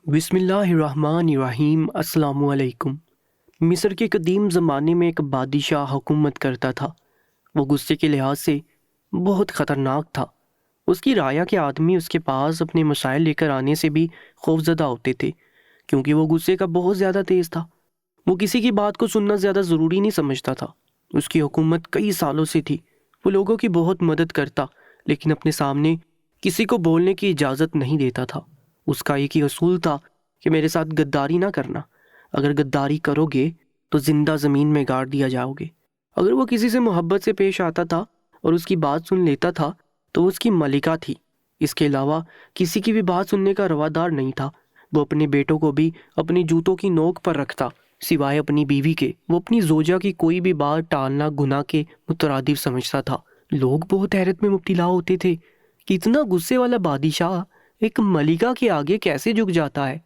بسم اللہ الرحمن الرحیم۔ السلام علیکم۔ مصر کے قدیم زمانے میں ایک بادشاہ حکومت کرتا تھا۔ وہ غصے کے لحاظ سے بہت خطرناک تھا۔ اس کی رعایا کے آدمی اس کے پاس اپنے مسائل لے کر آنے سے بھی خوفزدہ ہوتے تھے، کیونکہ وہ غصے کا بہت زیادہ تیز تھا۔ وہ کسی کی بات کو سننا زیادہ ضروری نہیں سمجھتا تھا۔ اس کی حکومت کئی سالوں سے تھی۔ وہ لوگوں کی بہت مدد کرتا، لیکن اپنے سامنے کسی کو بولنے کی اجازت نہیں دیتا تھا۔ اس کا ایک ہی اصول تھا کہ میرے ساتھ غداری نہ کرنا۔ اگر غداری کرو گے تو زندہ زمین میں گاڑ دیا جاؤ گے۔ اگر وہ کسی سے محبت سے پیش آتا تھا اور اس کی بات سن لیتا تھا تو وہ اس کی ملکہ تھی۔ اس کے علاوہ کسی کی بھی بات سننے کا روادار نہیں تھا۔ وہ اپنے بیٹوں کو بھی اپنی جوتوں کی نوک پر رکھتا، سوائے اپنی بیوی کے۔ وہ اپنی زوجہ کی کوئی بھی بات ٹالنا گناہ کے مترادف سمجھتا تھا۔ لوگ بہت حیرت میں مبتلا ہوتے تھے کہ اتنا غصے والا بادشاہ ایک ملکہ کے آگے کیسے جھک جاتا ہے۔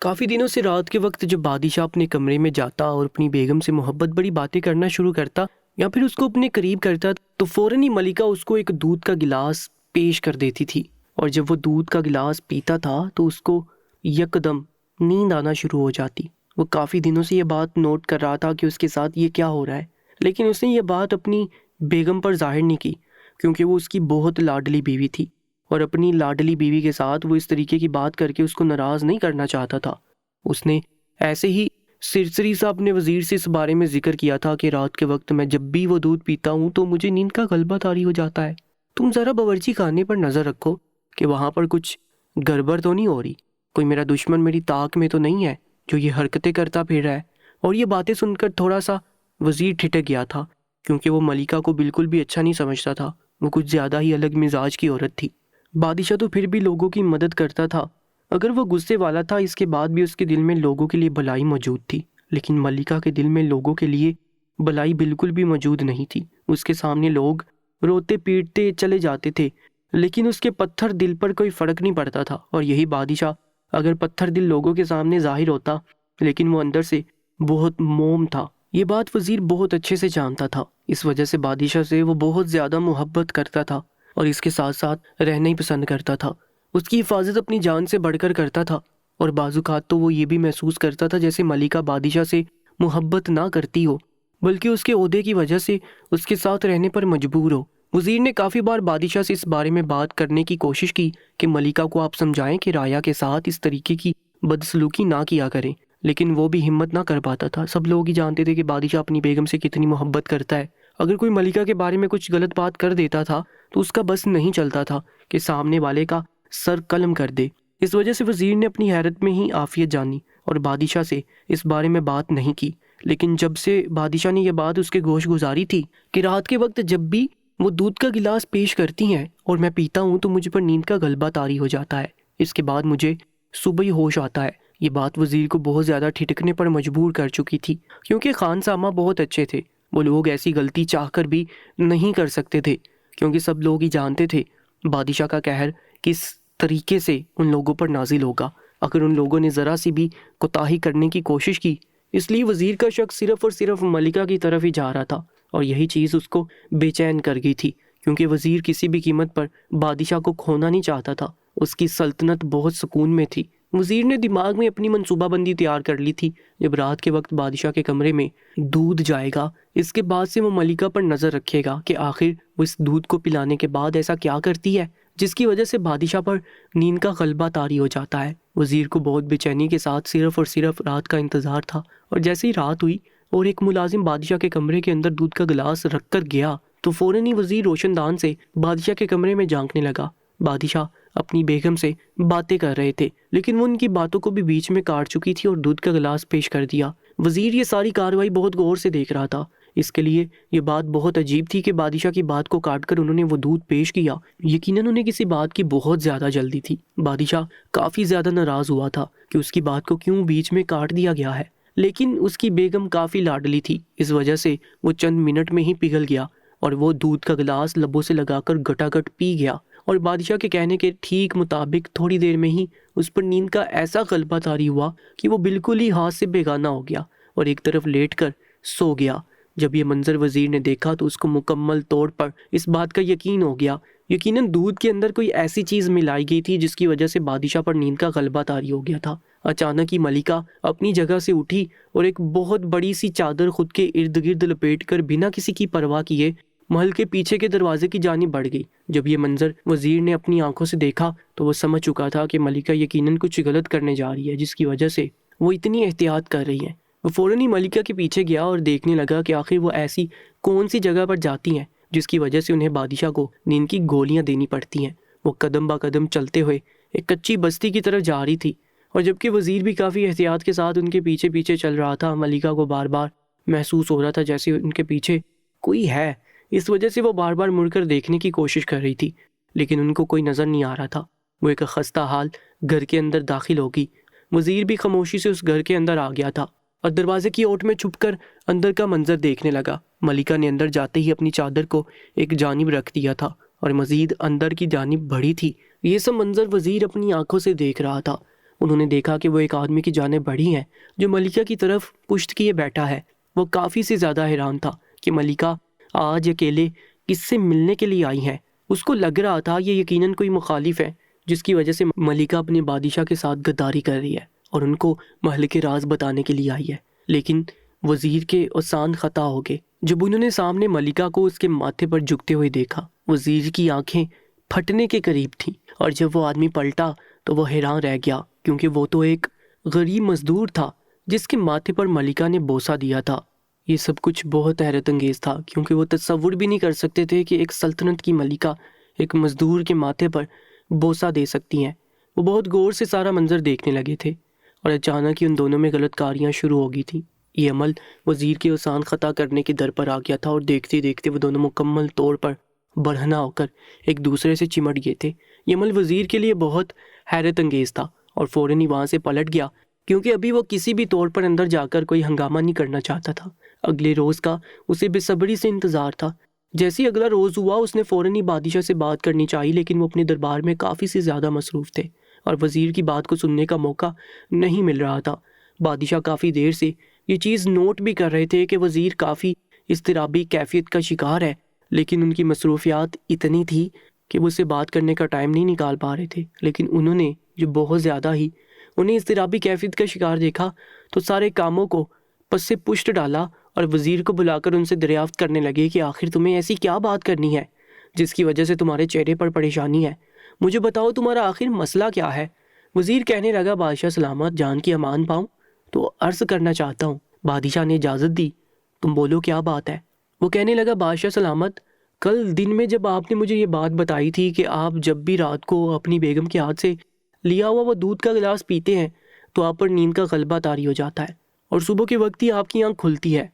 کافی دنوں سے رات کے وقت جب بادشاہ اپنے کمرے میں جاتا اور اپنی بیگم سے محبت بڑی باتیں کرنا شروع کرتا یا پھر اس کو اپنے قریب کرتا تو فوراً ہی ملکہ اس کو ایک دودھ کا گلاس پیش کر دیتی تھی، اور جب وہ دودھ کا گلاس پیتا تھا تو اس کو یکدم نیند آنا شروع ہو جاتی۔ وہ کافی دنوں سے یہ بات نوٹ کر رہا تھا کہ اس کے ساتھ یہ کیا ہو رہا ہے، لیکن اس نے یہ بات اپنی بیگم پر ظاہر نہیں کی، کیونکہ وہ اس کی بہت لاڈلی بیوی تھی، اور اپنی لاڈلی بیوی کے ساتھ وہ اس طریقے کی بات کر کے اس کو ناراض نہیں کرنا چاہتا تھا۔ اس نے ایسے ہی سرسری سا اپنے وزیر سے اس بارے میں ذکر کیا تھا کہ رات کے وقت میں جب بھی وہ دودھ پیتا ہوں تو مجھے نیند کا غلبہ طاری ہو جاتا ہے۔ تم ذرا باورچی خانے پر نظر رکھو کہ وہاں پر کچھ گڑبڑ تو نہیں ہو رہی، کوئی میرا دشمن میری طاق میں تو نہیں ہے جو یہ حرکتیں کرتا پھر رہا ہے۔ اور یہ باتیں سن کر تھوڑا سا وزیر ٹھٹک گیا تھا، کیونکہ وہ ملکہ کو بالکل بھی اچھا نہیں سمجھتا تھا۔ وہ کچھ زیادہ ہی الگ مزاج کی عورت تھی۔ بادشاہ تو پھر بھی لوگوں کی مدد کرتا تھا، اگر وہ غصے والا تھا اس کے بعد بھی اس کے دل میں لوگوں کے لیے بھلائی موجود تھی، لیکن ملکہ کے دل میں لوگوں کے لیے بھلائی بالکل بھی موجود نہیں تھی۔ اس کے سامنے لوگ روتے پیٹتے چلے جاتے تھے، لیکن اس کے پتھر دل پر کوئی فرق نہیں پڑتا تھا۔ اور یہی بادشاہ اگر پتھر دل لوگوں کے سامنے ظاہر ہوتا لیکن وہ اندر سے بہت موم تھا، یہ بات وزیر بہت اچھے سے جانتا تھا۔ اس وجہ سے بادشاہ سے وہ بہت زیادہ محبت کرتا تھا اور اس کے ساتھ ساتھ رہنا ہی پسند کرتا تھا۔ اس کی حفاظت اپنی جان سے بڑھ کر کرتا تھا، اور بعض اوقات تو وہ یہ بھی محسوس کرتا تھا جیسے ملکہ بادشاہ سے محبت نہ کرتی ہو، بلکہ اس کے عہدے کی وجہ سے اس کے ساتھ رہنے پر مجبور ہو۔ وزیر نے کافی بار بادشاہ سے اس بارے میں بات کرنے کی کوشش کی کہ ملکہ کو آپ سمجھائیں کہ رعایا کے ساتھ اس طریقے کی بدسلوکی نہ کیا کریں، لیکن وہ بھی ہمت نہ کر پاتا تھا۔ سب لوگ ہی جانتے تھے کہ بادشاہ اپنی بیگم سے کتنی محبت کرتا ہے۔ اگر کوئی ملکہ کے بارے میں کچھ غلط بات کر دیتا تھا تو اس کا بس نہیں چلتا تھا کہ سامنے والے کا سر قلم کر دے۔ اس وجہ سے وزیر نے اپنی حیرت میں ہی عافیت جانی اور بادشاہ سے اس بارے میں بات نہیں کی۔ لیکن جب سے بادشاہ نے یہ بات اس کے گوش گزاری تھی کہ رات کے وقت جب بھی وہ دودھ کا گلاس پیش کرتی ہیں اور میں پیتا ہوں تو مجھ پر نیند کا غلبہ طاری ہو جاتا ہے، اس کے بعد مجھے صبح ہی ہوش آتا ہے، یہ بات وزیر کو بہت زیادہ ٹھٹکنے پر مجبور کر چکی تھی، کیونکہ خان سامہ بہت اچھے تھے۔ وہ لوگ ایسی غلطی چاہ کر بھی نہیں کر سکتے تھے، کیونکہ سب لوگ ہی جانتے تھے بادشاہ کا قہر کس طریقے سے ان لوگوں پر نازل ہوگا اگر ان لوگوں نے ذرا سی بھی کوتاہی کرنے کی کوشش کی۔ اس لیے وزیر کا شک صرف اور صرف ملکہ کی طرف ہی جا رہا تھا، اور یہی چیز اس کو بے چین کر گئی تھی، کیونکہ وزیر کسی بھی قیمت پر بادشاہ کو کھونا نہیں چاہتا تھا۔ اس کی سلطنت بہت سکون میں تھی۔ وزیر نے دماغ میں اپنی منصوبہ بندی تیار کر لی تھی۔ جب رات کے وقت بادشاہ کے کمرے میں دودھ جائے گا، اس کے بعد سے وہ ملکہ پر نظر رکھے گا کہ آخر وہ اس دودھ کو پلانے کے بعد ایسا کیا کرتی ہے جس کی وجہ سے بادشاہ پر نیند کا غلبہ طاری ہو جاتا ہے۔ وزیر کو بہت بے چینی کے ساتھ صرف اور صرف رات کا انتظار تھا، اور جیسے ہی رات ہوئی اور ایک ملازم بادشاہ کے کمرے کے اندر دودھ کا گلاس رکھ کر گیا تو فوراً ہی وزیر روشن دان سے بادشاہ کے کمرے میں جھانکنے لگا۔ بادشاہ اپنی بیگم سے باتیں کر رہے تھے، لیکن وہ ان کی باتوں کو بھی بیچ میں کاٹ چکی تھی اور دودھ کا گلاس پیش کر دیا۔ وزیر یہ ساری کارروائی بہت غور سے دیکھ رہا تھا۔ اس کے لیے یہ بات بہت عجیب تھی کہ بادشاہ کی بات کو کاٹ کر انہوں نے وہ دودھ پیش کیا۔ یقیناً انہیں کسی بات کی بہت زیادہ جلدی تھی۔ بادشاہ کافی زیادہ ناراض ہوا تھا کہ اس کی بات کو کیوں بیچ میں کاٹ دیا گیا ہے، لیکن اس کی بیگم کافی لاڈلی تھی، اس وجہ سے وہ چند منٹ میں ہی پگھل گیا اور وہ دودھ کا گلاس لبوں سے لگا کر گٹا گٹ پی گیا۔ اور بادشاہ کے کہنے کے ٹھیک مطابق تھوڑی دیر میں ہی اس پر نیند کا ایسا غلبہ طاری ہوا کہ وہ بالکل ہی ہاتھ سے بیگانہ ہو گیا اور ایک طرف لیٹ کر سو گیا۔ جب یہ منظر وزیر نے دیکھا تو اس کو مکمل طور پر اس بات کا یقین ہو گیا یقیناً دودھ کے اندر کوئی ایسی چیز ملائی گئی تھی جس کی وجہ سے بادشاہ پر نیند کا غلبہ طاری ہو گیا تھا۔ اچانک ہی ملکہ اپنی جگہ سے اٹھی اور ایک بہت بڑی سی چادر خود کے ارد گرد لپیٹ کر بنا کسی کی پرواہ کیے محل کے پیچھے کے دروازے کی جانب بڑھ گئی۔ جب یہ منظر وزیر نے اپنی آنکھوں سے دیکھا تو وہ سمجھ چکا تھا کہ ملکہ یقیناً کچھ غلط کرنے جا رہی ہے، جس کی وجہ سے وہ اتنی احتیاط کر رہی ہے۔ وہ فوراً ہی ملکہ کے پیچھے گیا اور دیکھنے لگا کہ آخر وہ ایسی کون سی جگہ پر جاتی ہیں جس کی وجہ سے انہیں بادشاہ کو نیند کی گولیاں دینی پڑتی ہیں۔ وہ قدم با قدم چلتے ہوئے ایک کچی بستی کی طرف جا رہی تھی، اور جبکہ وزیر بھی کافی احتیاط کے ساتھ ان کے پیچھے پیچھے چل رہا تھا، ملکہ کو بار بار محسوس ہو رہا تھا جیسے ان کے پیچھے کوئی ہے۔ اس وجہ سے وہ بار بار مڑ کر دیکھنے کی کوشش کر رہی تھی، لیکن ان کو کوئی نظر نہیں آ رہا تھا۔ وہ ایک خستہ حال گھر کے اندر داخل ہوگی۔ وزیر بھی خاموشی سے اس گھر کے اندر آ گیا تھا اور دروازے کی اوٹ میں چھپ کر اندر کا منظر دیکھنے لگا۔ ملکہ نے اندر جاتے ہی اپنی چادر کو ایک جانب رکھ دیا تھا اور مزید اندر کی جانب بڑھی تھی۔ یہ سب منظر وزیر اپنی آنکھوں سے دیکھ رہا تھا۔ انہوں نے دیکھا کہ وہ ایک آدمی کی جانب بڑھی ہے جو ملکہ کی طرف پشت کیے بیٹھا ہے۔ وہ کافی سے زیادہ حیران تھا کہ ملکہ آج اکیلے کس سے ملنے کے لیے آئی ہیں۔ اس کو لگ رہا تھا یہ یقیناً کوئی مخالف ہے جس کی وجہ سے ملکہ اپنے بادشاہ کے ساتھ غداری کر رہی ہے اور ان کو محل کے راز بتانے کے لیے آئی ہے۔ لیکن وزیر کے آسان خطا ہو گئے جب انہوں نے سامنے ملکہ کو اس کے ماتھے پر جھکتے ہوئے دیکھا۔ وزیر کی آنکھیں پھٹنے کے قریب تھیں، اور جب وہ آدمی پلٹا تو وہ حیران رہ گیا، کیونکہ وہ تو ایک غریب مزدور تھا جس کے ماتھے پر ملکہ نے بوسہ دیا تھا۔ یہ سب کچھ بہت حیرت انگیز تھا، کیونکہ وہ تصور بھی نہیں کر سکتے تھے کہ ایک سلطنت کی ملکہ ایک مزدور کے ماتھے پر بوسہ دے سکتی ہیں۔ وہ بہت غور سے سارا منظر دیکھنے لگے تھے، اور اچانک ہی ان دونوں میں غلط کاریاں شروع ہو گئی تھیں۔ یہ عمل وزیر کے آسان خطا کرنے کے در پر آ گیا تھا، اور دیکھتے دیکھتے وہ دونوں مکمل طور پر برہنہ ہو کر ایک دوسرے سے چمٹ گئے تھے۔ یہ عمل وزیر کے لیے بہت حیرت انگیز تھا اور فوراً ہی وہاں سے پلٹ گیا، کیونکہ ابھی وہ کسی بھی طور پر اندر جا کر کوئی ہنگامہ نہیں کرنا چاہتا تھا۔ اگلے روز کا اسے بے صبری سے انتظار تھا۔ جیسے ہی اگلا روز ہوا اس نے فوراً ہی بادشاہ سے بات کرنی چاہی، لیکن وہ اپنے دربار میں کافی سے زیادہ مصروف تھے اور وزیر کی بات کو سننے کا موقع نہیں مل رہا تھا۔ بادشاہ کافی دیر سے یہ چیز نوٹ بھی کر رہے تھے کہ وزیر کافی اضطرابی کیفیت کا شکار ہے، لیکن ان کی مصروفیات اتنی تھی کہ وہ اسے بات کرنے کا ٹائم نہیں نکال پا رہے تھے۔ لیکن انہوں نے جو بہت زیادہ ہی انہیں اضطرابی کیفیت کا شکار دیکھا تو سارے کاموں کو پس سے پشت ڈالا اور وزیر کو بلا کر ان سے دریافت کرنے لگے کہ آخر تمہیں ایسی کیا بات کرنی ہے جس کی وجہ سے تمہارے چہرے پر پریشانی ہے؟ مجھے بتاؤ تمہارا آخر مسئلہ کیا ہے؟ وزیر کہنے لگا، بادشاہ سلامت، جان کی امان پاؤں تو عرض کرنا چاہتا ہوں۔ بادشاہ نے اجازت دی، تم بولو کیا بات ہے؟ وہ کہنے لگا، بادشاہ سلامت، کل دن میں جب آپ نے مجھے یہ بات بتائی تھی کہ آپ جب بھی رات کو اپنی بیگم کے ہاتھ سے لیا ہوا وہ دودھ کا گلاس پیتے ہیں تو آپ پر نیند کا غلبہ طاری ہو جاتا ہے اور صبح کے وقت ہی آپ کی آنکھ کھلتی ہے۔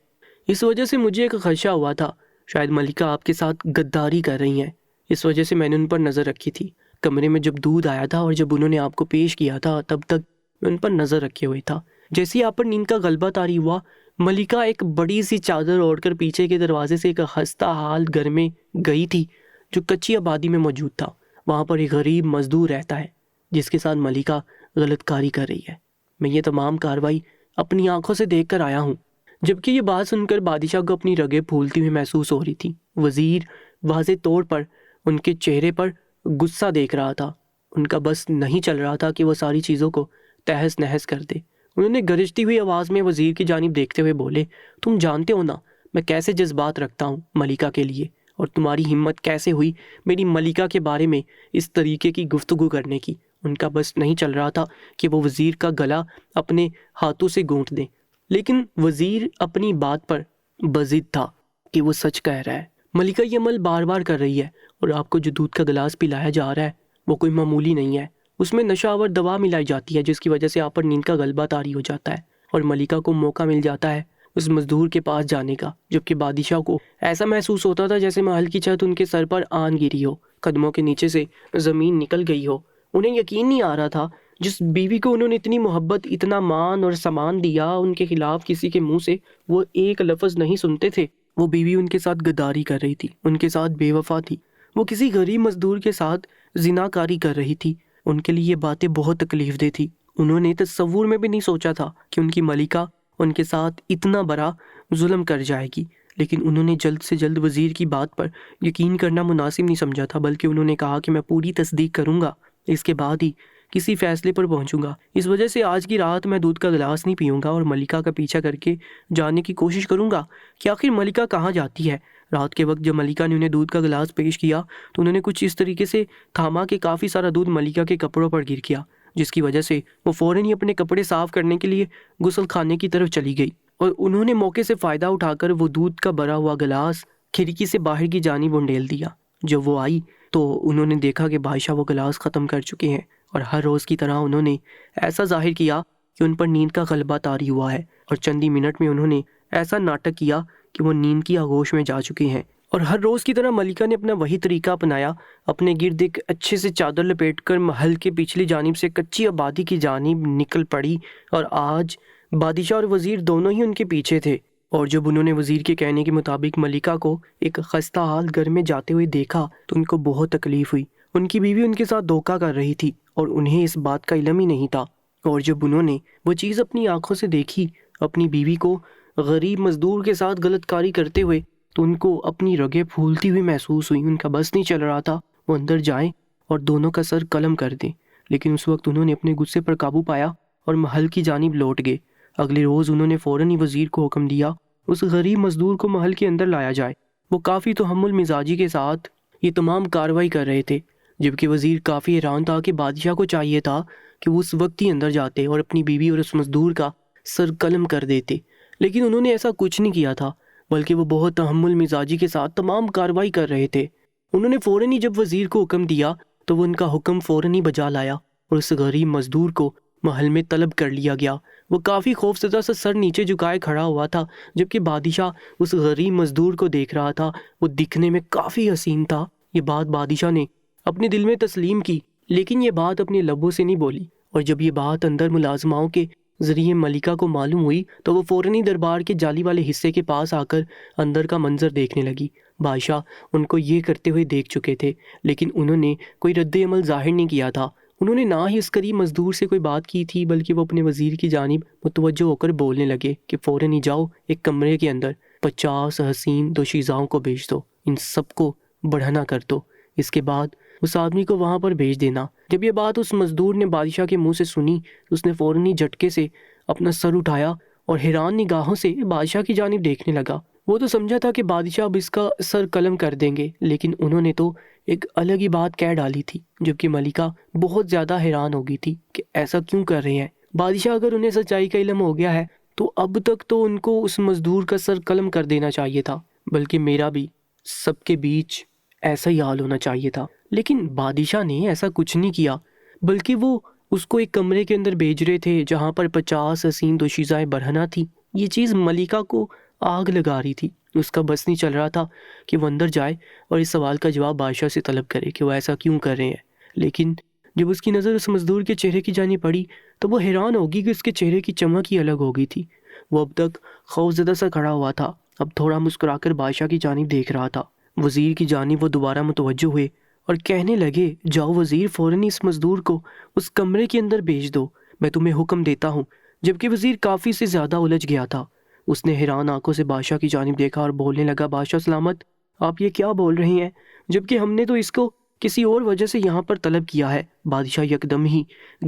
اس وجہ سے مجھے ایک خدشہ ہوا تھا شاید ملکہ آپ کے ساتھ غداری کر رہی ہیں، اس وجہ سے میں نے ان پر نظر رکھی تھی۔ کمرے میں جب دودھ آیا تھا اور جب انہوں نے آپ کو پیش کیا تھا تب تک میں ان پر نظر رکھے ہوئے تھا۔ جیسے ہی آپ پر نیند کا غلبہ طاری ہوا، ملکہ ایک بڑی سی چادر اوڑھ کر پیچھے کے دروازے سے ایک خستہ حال گھر میں گئی تھی جو کچی آبادی میں موجود تھا۔ وہاں پر ایک غریب مزدور رہتا ہے جس کے ساتھ ملکہ غلط کاری کر رہی ہے۔ میں یہ تمام کارروائی اپنی آنکھوں سے دیکھ کر آیا ہوں۔ جبکہ یہ بات سن کر بادشاہ کو اپنی رگیں پھولتی ہوئی محسوس ہو رہی تھی۔ وزیر واضح طور پر ان کے چہرے پر غصہ دیکھ رہا تھا۔ ان کا بس نہیں چل رہا تھا کہ وہ ساری چیزوں کو تہس نہس کر دے۔ انہوں نے گرجتی ہوئی آواز میں وزیر کی جانب دیکھتے ہوئے بولے، تم جانتے ہو نا میں کیسے جذبات رکھتا ہوں ملکہ کے لیے، اور تمہاری ہمت کیسے ہوئی میری ملکہ کے بارے میں اس طریقے کی گفتگو کرنے کی۔ ان کا بس نہیں چل رہا تھا کہ وہ وزیر کا گلا اپنے ہاتھوں سے گونٹ دیں، لیکن وزیر اپنی بات پر بضد تھا کہ وہ سچ کہہ رہا ہے۔ ملکہ یہ عمل بار بار کر رہی ہے، اور آپ کو جو دودھ کا گلاس پلایا جا رہا ہے وہ کوئی معمولی نہیں ہے، اس میں نشہ آور دوا ملائی جاتی ہے جس کی وجہ سے آپ پر نیند کا غلبہ طاری ہو جاتا ہے، اور ملکہ کو موقع مل جاتا ہے اس مزدور کے پاس جانے کا، جبکہ بادشاہ کو ایسا محسوس ہوتا تھا جیسے محل کی چھت ان کے سر پر آن گری ہو، قدموں کے نیچے سے زمین نکل گئی ہو۔ انہیں یقین نہیں آ رہا تھا جس بیوی کو انہوں نے اتنی محبت، اتنا مان اور سامان دیا، ان کے خلاف کسی کے منہ سے وہ ایک لفظ نہیں سنتے تھے۔ وہ بیوی ان کے ساتھ غداری کر رہی تھی، ان کے ساتھ بے وفا تھی، وہ کسی غریب مزدور کے ساتھ زنا کاری کر رہی تھی۔ ان کے لیے یہ باتیں بہت تکلیف دہ تھی۔ انہوں نے تصور میں بھی نہیں سوچا تھا کہ ان کی ملکہ ان کے ساتھ اتنا بڑا ظلم کر جائے گی، لیکن انہوں نے جلد سے جلد وزیر کی بات پر یقین کرنا مناسب نہیں سمجھا تھا، بلکہ انہوں نے کہا کہ میں پوری تصدیق کروں گا، اس کے بعد ہی کسی فیصلے پر پہنچوں گا۔ اس وجہ سے آج کی رات میں دودھ کا گلاس نہیں پیوں گا اور ملکہ کا پیچھا کر کے جاننے کی کوشش کروں گا کہ آخر ملکہ کہاں جاتی ہے۔ رات کے وقت جب ملکہ نے انہیں دودھ کا گلاس پیش کیا تو انہوں نے کچھ اس طریقے سے تھاما کہ کافی سارا دودھ ملکہ کے کپڑوں پر گر گیا، جس کی وجہ سے وہ فوراً ہی اپنے کپڑے صاف کرنے کے لیے غسل خانے کی طرف چلی گئی، اور انہوں نے موقع سے فائدہ اٹھا کر وہ دودھ کا بھرا ہوا گلاس کھڑکی سے باہر کی جانب انڈیل دیا۔ جب وہ آئی تو انہوں نے دیکھا کہ بادشاہ وہ گلاس ختم کر چکے ہیں، اور ہر روز کی طرح انہوں نے ایسا ظاہر کیا کہ ان پر نیند کا غلبہ طاری ہوا ہے، اور چند ہی منٹ میں انہوں نے ایسا ناٹک کیا کہ وہ نیند کی آغوش میں جا چکے ہیں۔ اور ہر روز کی طرح ملکہ نے اپنا وہی طریقہ اپنایا، اپنے گرد ایک اچھے سے چادر لپیٹ کر محل کے پچھلی جانب سے کچی آبادی کی جانب نکل پڑی، اور آج بادشاہ اور وزیر دونوں ہی ان کے پیچھے تھے۔ اور جب انہوں نے وزیر کے کہنے کے مطابق ملکہ کو ایک خستہ حال گھر میں جاتے ہوئے دیکھا تو ان کو بہت تکلیف ہوئی۔ ان کی بیوی ان کے ساتھ دھوکہ کر رہی تھی اور انہیں اس بات کا علم ہی نہیں تھا، اور جب انہوں نے وہ چیز اپنی آنکھوں سے دیکھی، اپنی بیوی کو غریب مزدور کے ساتھ غلط کاری کرتے ہوئے، تو ان کو اپنی رگیں پھولتی ہوئی محسوس ہوئی۔ ان کا بس نہیں چل رہا تھا وہ اندر جائیں اور دونوں کا سر قلم کر دیں، لیکن اس وقت انہوں نے اپنے غصے پر قابو پایا اور محل کی جانب لوٹ گئے۔ اگلے روز انہوں نے فوراً ہی وزیر کو حکم دیا اس غریب مزدور کو محل کے اندر لایا جائے۔ وہ کافی تحمل مزاجی کے ساتھ یہ تمام کارروائی کر رہے تھے، جبکہ وزیر کافی حیران تھا کہ بادشاہ کو چاہیے تھا کہ وہ اس وقت ہی اندر جاتے اور اپنی بیوی اور اس مزدور کا سر قلم کر دیتے، لیکن انہوں نے ایسا کچھ نہیں کیا تھا، بلکہ وہ بہت تحمل مزاجی کے ساتھ تمام کارروائی کر رہے تھے۔ انہوں نے فوراً ہی جب وزیر کو حکم دیا تو وہ ان کا حکم فوراً ہی بجا لایا اور اس غریب مزدور کو محل میں طلب کر لیا گیا۔ وہ کافی خوفزدہ سے سر نیچے جھکائے کھڑا ہوا تھا، جبکہ بادشاہ اس غریب مزدور کو دیکھ رہا تھا۔ وہ دکھنے میں کافی حسین تھا۔ یہ بات بادشاہ نے اپنے دل میں تسلیم کی، لیکن یہ بات اپنے لبوں سے نہیں بولی، اور جب یہ بات اندر ملازماؤں کے ذریعے ملکہ کو معلوم ہوئی تو وہ فوراً ہی دربار کے جالی والے حصے کے پاس آ کر اندر کا منظر دیکھنے لگی۔ بادشاہ ان کو یہ کرتے ہوئے دیکھ چکے تھے، لیکن انہوں نے کوئی رد عمل ظاہر نہیں کیا تھا۔ انہوں نے نہ ہی اس غریب مزدور سے کوئی بات کی تھی، بلکہ وہ اپنے وزیر کی جانب متوجہ ہو کر بولنے لگے کہ فوراً ہی جاؤ ایک کمرے کے اندر 50 حسین دوشیزاؤں کو بھیج دو، ان سب کو بڑھنا کر دو، اس کے بعد اس آدمی کو وہاں پر بھیج دینا۔ جب یہ بات اس مزدور نے بادشاہ کے منہ سے سنی تو اس نے فوراً ہی جھٹکے سے اپنا سر اٹھایا اور حیران نگاہوں سے بادشاہ کی جانب دیکھنے لگا۔ وہ تو سمجھا تھا کہ بادشاہ اب اس کا سر قلم کر دیں گے، لیکن انہوں نے تو ایک الگ ہی بات کہہ ڈالی تھی، جبکہ ملکہ بہت زیادہ حیران ہو گئی تھی کہ ایسا کیوں کر رہے ہیں۔ بادشاہ اگر انہیں سچائی کا علم ہو گیا ہے تو اب تک تو ان کو اس مزدور کا سر قلم کر دینا چاہیے تھا، بلکہ میرا بھی سب کے بیچ ایسا ہی حال ہونا چاہیے تھا۔ لیکن بادشاہ نے ایسا کچھ نہیں کیا، بلکہ وہ اس کو ایک کمرے کے اندر بھیج رہے تھے جہاں پر 50 حسین دوشیزائیں برہنہ تھی۔ یہ چیز ملکہ کو آگ لگا رہی تھی۔ اس کا بس نہیں چل رہا تھا کہ وہ اندر جائے اور اس سوال کا جواب بادشاہ سے طلب کرے کہ وہ ایسا کیوں کر رہے ہیں، لیکن جب اس کی نظر اس مزدور کے چہرے کی جانب پڑی تو وہ حیران ہوگی کہ اس کے چہرے کی چمک ہی الگ ہو گئی تھی۔ وہ اب تک خوفزدہ سا کھڑا ہوا تھا، اب تھوڑا مسکرا کر بادشاہ کی جانب دیکھ رہا تھا۔ وزیر کی جانب وہ دوبارہ متوجہ ہوئے اور کہنے لگے، جاؤ وزیر، فوراً اس مزدور کو اس کمرے کے اندر بھیج دو، میں تمہیں حکم دیتا ہوں۔ جبکہ وزیر کافی سے زیادہ الجھ گیا تھا، اس نے حیران آنکھوں سے بادشاہ کی جانب دیکھا اور بولنے لگا، بادشاہ سلامت، آپ یہ کیا بول رہے ہیں، جبکہ ہم نے تو اس کو کسی اور وجہ سے یہاں پر طلب کیا ہے۔ بادشاہ یکدم ہی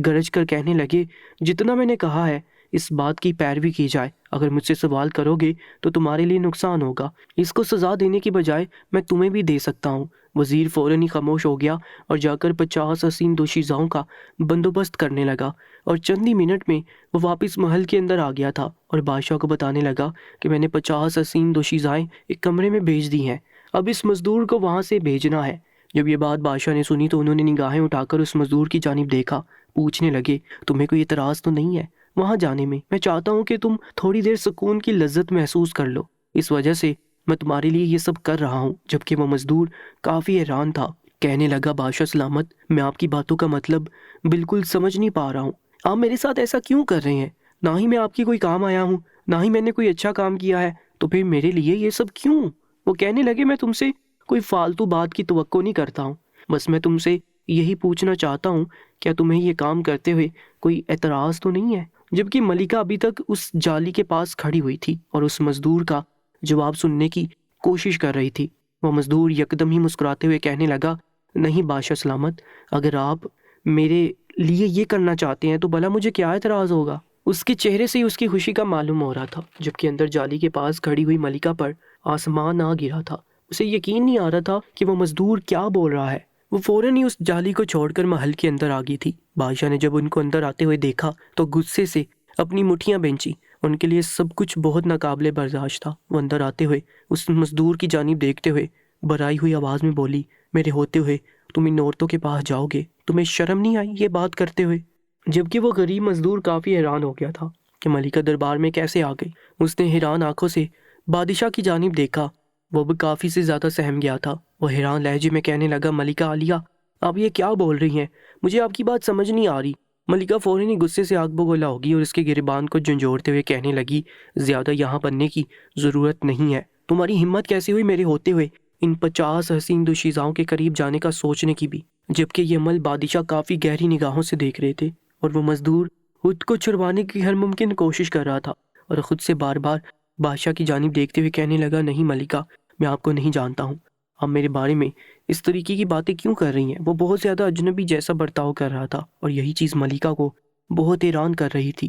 گرج کر کہنے لگے، جتنا میں نے کہا ہے اس بات کی پیروی کی جائے، اگر مجھ سے سوال کرو گے تو تمہارے لیے نقصان ہوگا، اس کو سزا دینے کی بجائے میں تمہیں بھی دے سکتا ہوں۔ وزیر فوراً ہی خاموش ہو گیا اور جا کر 50 حسین دوشیزاؤں کا بندوبست کرنے لگا، اور چند ہی منٹ میں وہ واپس محل کے اندر آ گیا تھا اور بادشاہ کو بتانے لگا کہ میں نے 50 حسین دوشیزائیں ایک کمرے میں بھیج دی ہیں، اب اس مزدور کو وہاں سے بھیجنا ہے۔ جب یہ بات بادشاہ نے سنی تو انہوں نے نگاہیں اٹھا کر اس مزدور کی جانب دیکھا، پوچھنے لگے، تمہیں کوئی اعتراض تو نہیں ہے وہاں جانے میں؟ میں چاہتا ہوں کہ تم تھوڑی دیر سکون کی لذت محسوس کر لو، اس وجہ سے میں تمہارے لیے یہ سب کر رہا ہوں۔ جبکہ وہ مزدور کافی حیران تھا، کہنے لگا، بادشاہ سلامت، میں آپ کی باتوں کا مطلب بالکل سمجھ نہیں پا رہا ہوں، آپ میرے ساتھ ایسا کیوں کر رہے ہیں؟ نہ ہی میں آپ کی کوئی کام آیا ہوں، نہ ہی میں نے کوئی اچھا کام کیا ہے، تو پھر میرے لیے یہ سب کیوں؟ وہ کہنے لگے، میں تم سے کوئی فالتو بات کی توقع نہیں کرتا ہوں، بس میں تم سے یہی پوچھنا چاہتا ہوں، کیا تمہیں یہ کام کرتے ہوئے کوئی اعتراض تو نہیں ہے؟ جبکہ ملکہ ابھی تک اس جالی کے پاس کھڑی ہوئی تھی اور اس مزدور کا جواب سننے کی کوشش کر رہی تھی۔ وہ مزدور یکدم ہی مسکراتے ہوئے کہنے لگا، نہیں بادشاہ سلامت، اگر آپ میرے لیے یہ کرنا چاہتے ہیں تو بھلا مجھے کیا اعتراض ہوگا؟ اس کے چہرے سے ہی اس کی خوشی کا معلوم ہو رہا تھا، جبکہ اندر جالی کے پاس کھڑی ہوئی ملکہ پر آسمان آ گرا تھا۔ اسے یقین نہیں آ رہا تھا کہ وہ مزدور کیا بول رہا ہے۔ وہ فوراً ہی اس جالی کو چھوڑ کر محل کے اندر آ گئی تھی۔ بادشاہ نے جب ان کو اندر آتے ہوئے دیکھا تو غصے سے اپنی مٹھیاں بینچی۔ ان کے لیے سب کچھ بہت ناقابل برداشت تھا۔ وہ اندر آتے ہوئے اس مزدور کی جانب دیکھتے ہوئے برائی ہوئی آواز میں بولی، میرے ہوتے ہوئے تم ان عورتوں کے پاس جاؤ گے؟ تمہیں شرم نہیں آئی یہ بات کرتے ہوئے؟ جبکہ وہ غریب مزدور کافی حیران ہو گیا تھا کہ ملکہ دربار میں کیسے آ گئی۔ اس نے حیران آنکھوں سے بادشاہ کی جانب دیکھا۔ وہ بھی کافی سے زیادہ سہم گیا تھا۔ وہ حیران لہجے میں کہنے لگا، ملکہ عالیہ، آپ یہ کیا بول رہی ہیں؟ مجھے آپ کی بات سمجھ نہیں آ رہی۔ ملکہ فوراً ہی غصے سے آگ بگولا ہوگی اور اس کے گریبان کو جھنجھوڑتے ہوئے کہنے لگی، زیادہ یہاں بننے کی ضرورت نہیں ہے۔ تمہاری ہمت کیسے ہوئی میرے ہوتے ہوئے ان 50 حسین دوشیزاؤں کے قریب جانے کا سوچنے کی بھی؟ جبکہ یہ عمل بادشاہ کافی گہری نگاہوں سے دیکھ رہے تھے اور وہ مزدور خود کو چھڑوانے کی ہر ممکن کوشش کر رہا تھا اور خود سے بار بار بادشاہ کی جانب دیکھتے ہوئے کہنے لگا، نہیں ملکہ، میں آپ کو نہیں جانتا ہوں، آپ میرے بارے میں اس طریقے کی باتیں کیوں کر رہی ہیں؟ وہ بہت زیادہ اجنبی جیسا برتاؤ کر رہا تھا اور یہی چیز ملکہ کو بہت حیران کر رہی تھی۔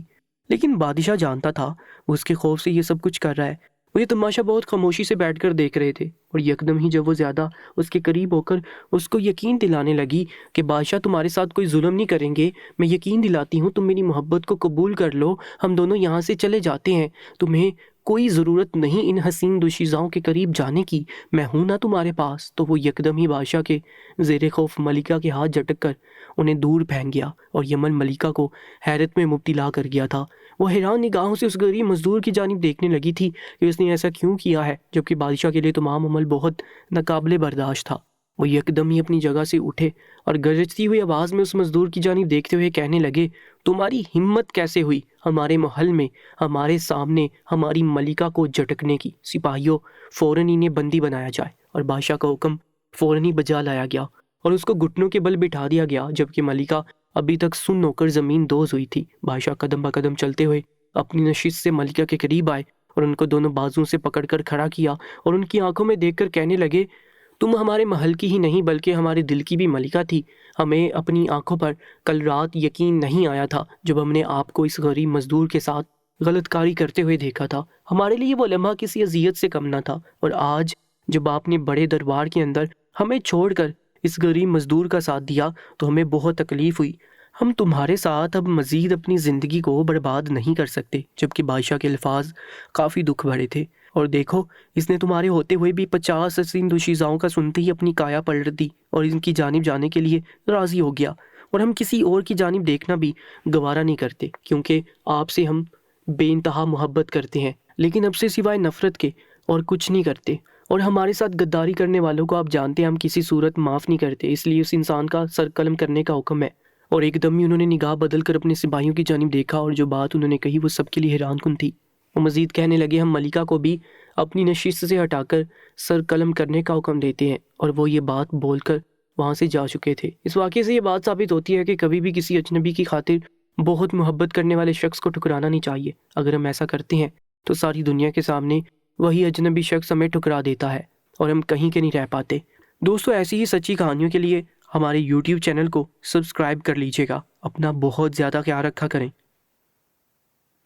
لیکن بادشاہ جانتا تھا وہ اس کے خوف سے یہ سب کچھ کر رہا ہے۔ وہ یہ تماشا بہت خاموشی سے بیٹھ کر دیکھ رہے تھے اور یکدم ہی جب وہ زیادہ اس کے قریب ہو کر اس کو یقین دلانے لگی کہ بادشاہ تمہارے ساتھ کوئی ظلم نہیں کریں گے، میں یقین دلاتی ہوں، تم میری محبت کو قبول کر لو، ہم دونوں یہاں سے چلے جاتے ہیں، تمہیں کوئی ضرورت نہیں ان حسین دوشیزاؤں کے قریب جانے کی، میں ہوں نا تمہارے پاس۔ تو وہ یکدم ہی بادشاہ کے زیر خوف ملکہ کے ہاتھ جھٹک کر انہیں دور پھینک گیا اور یہ عمل ملکہ کو حیرت میں مبتلا کر گیا تھا۔ وہ حیران نگاہوں سے اس غریب مزدور کی جانب دیکھنے لگی تھی کہ اس نے ایسا کیوں کیا ہے، جبکہ بادشاہ کے لیے تمام عمل بہت ناقابل برداشت تھا۔ وہ یکدم ہی اپنی جگہ سے اٹھے اور گرجتی ہوئی آواز میں اس مزدور کی جانب دیکھتے ہوئے کہنے لگے، تمہاری ہمت کیسے ہوئی ہمارے محل میں ہمارے سامنے ہماری ملکہ کو جھٹکنے کی؟ سپاہیوں، فوراً انہیں بندی بنایا جائے۔ اور بادشاہ کا حکم فوراً ہی بجا لایا گیا اور اس کو گھٹنوں کے بل بٹھا دیا گیا، جبکہ ملکہ ابھی تک سن ہو کر زمین دوز ہوئی تھی۔ بادشاہ قدم بہ قدم چلتے ہوئے اپنی نشست سے ملکہ کے قریب آئے اور ان کو دونوں بازوں سے پکڑ کر کھڑا کیا اور ان کی آنکھوں میں دیکھ کر کہنے لگے، تم ہمارے محل کی ہی نہیں بلکہ ہمارے دل کی بھی ملکہ تھی۔ ہمیں اپنی آنکھوں پر کل رات یقین نہیں آیا تھا جب ہم نے آپ کو اس غریب مزدور کے ساتھ غلط کاری کرتے ہوئے دیکھا تھا۔ ہمارے لیے وہ لمحہ کسی اذیت سے کم نہ تھا، اور آج جب آپ نے بڑے دربار کے اندر ہمیں چھوڑ کر اس غریب مزدور کا ساتھ دیا تو ہمیں بہت تکلیف ہوئی۔ ہم تمہارے ساتھ اب مزید اپنی زندگی کو برباد نہیں کر سکتے۔ جبکہ بادشاہ کے الفاظ کافی دکھ بھرے تھے، اور دیکھو اس نے تمہارے ہوتے ہوئے بھی 50 حسین دوشیزاؤں کا سنتے ہی اپنی کایا پلٹ دی اور ان کی جانب جانے کے لیے راضی ہو گیا، اور ہم کسی اور کی جانب دیکھنا بھی گوارا نہیں کرتے، کیونکہ آپ سے ہم بے انتہا محبت کرتے ہیں، لیکن اب سے سوائے نفرت کے اور کچھ نہیں کرتے، اور ہمارے ساتھ غداری کرنے والوں کو آپ جانتے ہیں ہم کسی صورت معاف نہیں کرتے، اس لیے اس انسان کا سر قلم کرنے کا حکم ہے۔ اور ایک دم ہی انہوں نے نگاہ بدل کر اپنے سپاہیوں کی جانب دیکھا، اور جو بات انہوں نے کہی وہ سب کے لیے حیران کن تھی۔ وہ مزید کہنے لگے، ہم ملکہ کو بھی اپنی نشست سے ہٹا کر سر قلم کرنے کا حکم دیتے ہیں، اور وہ یہ بات بول کر وہاں سے جا چکے تھے۔ اس واقعے سے یہ بات ثابت ہوتی ہے کہ کبھی بھی کسی اجنبی کی خاطر بہت محبت کرنے والے شخص کو ٹھکرانا نہیں چاہیے۔ اگر ہم ایسا کرتے ہیں تو ساری دنیا کے سامنے وہی اجنبی شخص ہمیں ٹھکرا دیتا ہے اور ہم کہیں کے نہیں رہ پاتے۔ دوستو، ایسی ہی سچی کہانیوں کے لیے ہمارے YouTube چینل کو سبسکرائب کر لیجیے گا۔ اپنا بہت زیادہ خیال رکھا کریں۔